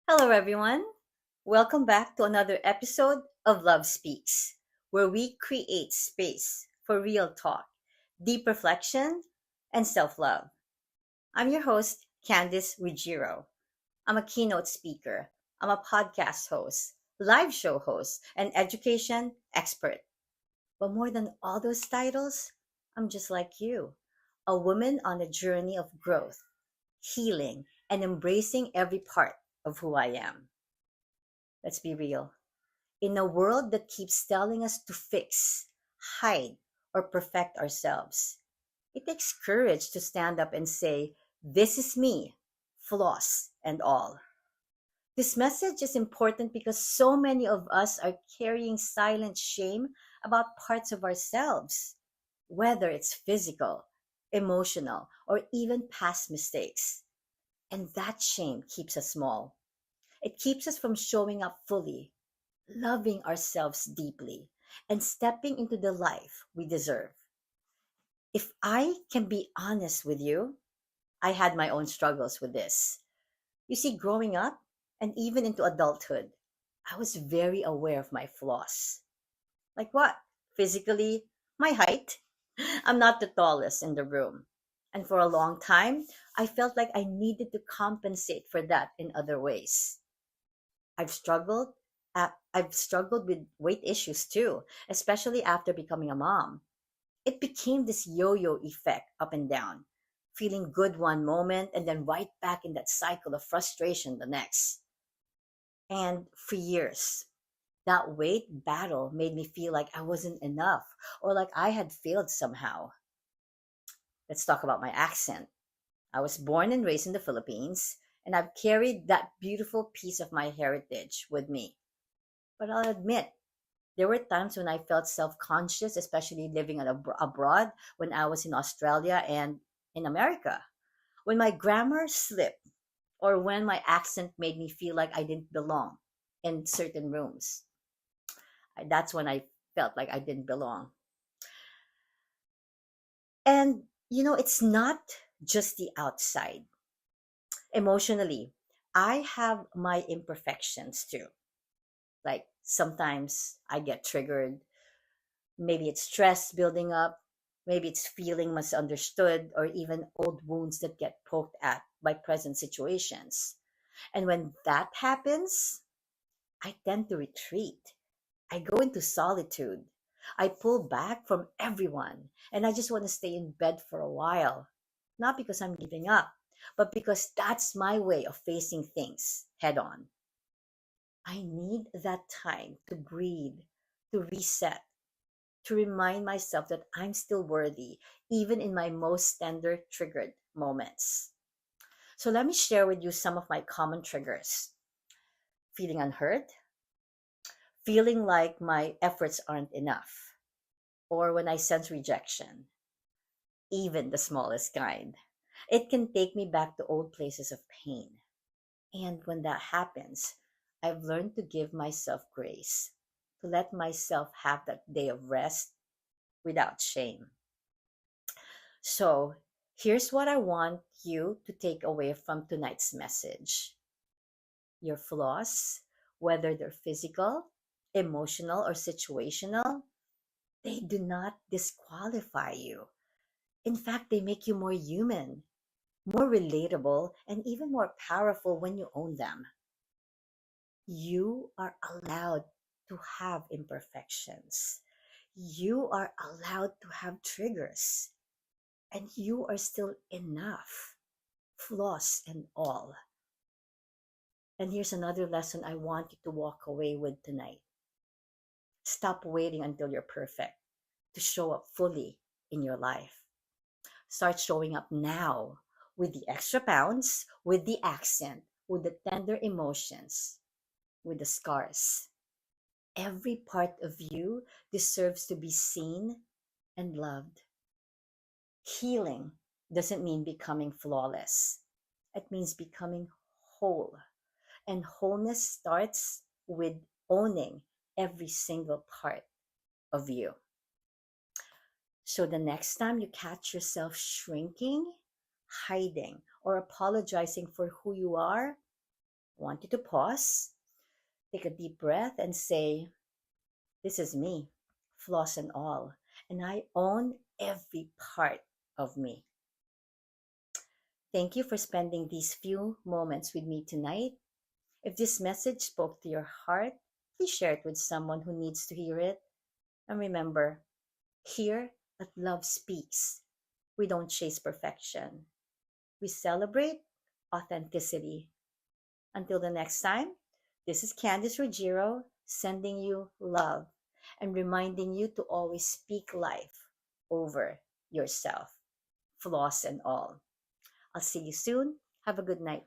Hello, everyone. Welcome back to another episode of Love Speaks, where we create space for real talk, deep reflection, and self love. I'm your host, Candice Ruggiero. I'm a keynote speaker, I'm a podcast host, live show host, and education expert. But more than all those titles, I'm just like you, a woman on a journey of growth, healing, and embracing every part of who I am. Let's be real. In a world that keeps telling us to fix, hide, or perfect ourselves, it takes courage to stand up and say, "This is me, flaws and all." This message is important because so many of us are carrying silent shame about parts of ourselves, whether it's physical, emotional, or even past mistakes. And that shame keeps us small. It keeps us from showing up fully, loving ourselves deeply, and stepping into the life we deserve. If I can be honest with you, I had my own struggles with this. You see, growing up and even into adulthood, I was very aware of my flaws. Like what? Physically, my height. I'm not the tallest in the room. And for a long time, I felt like I needed to compensate for that in other ways. I've struggled I've struggled with weight issues too, especially after becoming a mom. It became this yo-yo effect up and down, feeling good one moment and then right back in that cycle of frustration the next. And for years, that weight battle made me feel like I wasn't enough or like I had failed somehow. Let's talk about my accent. I was born and raised in the Philippines, and I've carried that beautiful piece of my heritage with me. But I'll admit, there were times when I felt self conscious, especially living abroad when I was in Australia and in America. When my grammar slipped, or when my accent made me feel like I didn't belong in certain rooms. That's when I felt like I didn't belong. And, it's not just the outside. Emotionally, I have my imperfections too. Like sometimes I get triggered. Maybe it's stress building up, maybe it's feeling misunderstood, or even old wounds that get poked at by present situations. And when that happens, I tend to retreat. I go into solitude. I pull back from everyone, and I just want to stay in bed for a while. Not because I'm giving up, but because that's my way of facing things head on. I need that time to breathe, to reset, to remind myself that I'm still worthy, even in my most tender triggered moments. So let me share with you some of my common triggers: feeling unheard, feeling like my efforts aren't enough, or when I sense rejection, even the smallest kind. It can take me back to old places of pain. And when that happens, I've learned to give myself grace, to let myself have that day of rest without shame. So, here's what I want you to take away from tonight's message: your flaws, whether they're physical, emotional, or situational, they do not disqualify you. In fact, they make you more human, more relatable, and even more powerful when you own them. You are allowed to have imperfections. You are allowed to have triggers, and you are still enough, flaws and all. And here's another lesson I want you to walk away with tonight: stop waiting until you're perfect to show up fully in your life. Start showing up now, with the extra pounds, with the accent, with the tender emotions, with the scars. Every part of you deserves to be seen and loved. Healing doesn't mean becoming flawless, it means becoming whole. And wholeness starts with owning every single part of you. So the next time you catch yourself shrinking, hiding, or apologizing for who you are, I want you to pause, take a deep breath, and say, "This is me, flaws and all, and I own every part of me." Thank you for spending these few moments with me tonight. If this message spoke to your heart, please share it with someone who needs to hear it. And remember, here at Love Speaks, we don't chase perfection, we celebrate authenticity. Until the next time, this is Candice Ruggiero sending you love and reminding you to always speak life over yourself, flaws and all. I'll see you soon. Have a good night.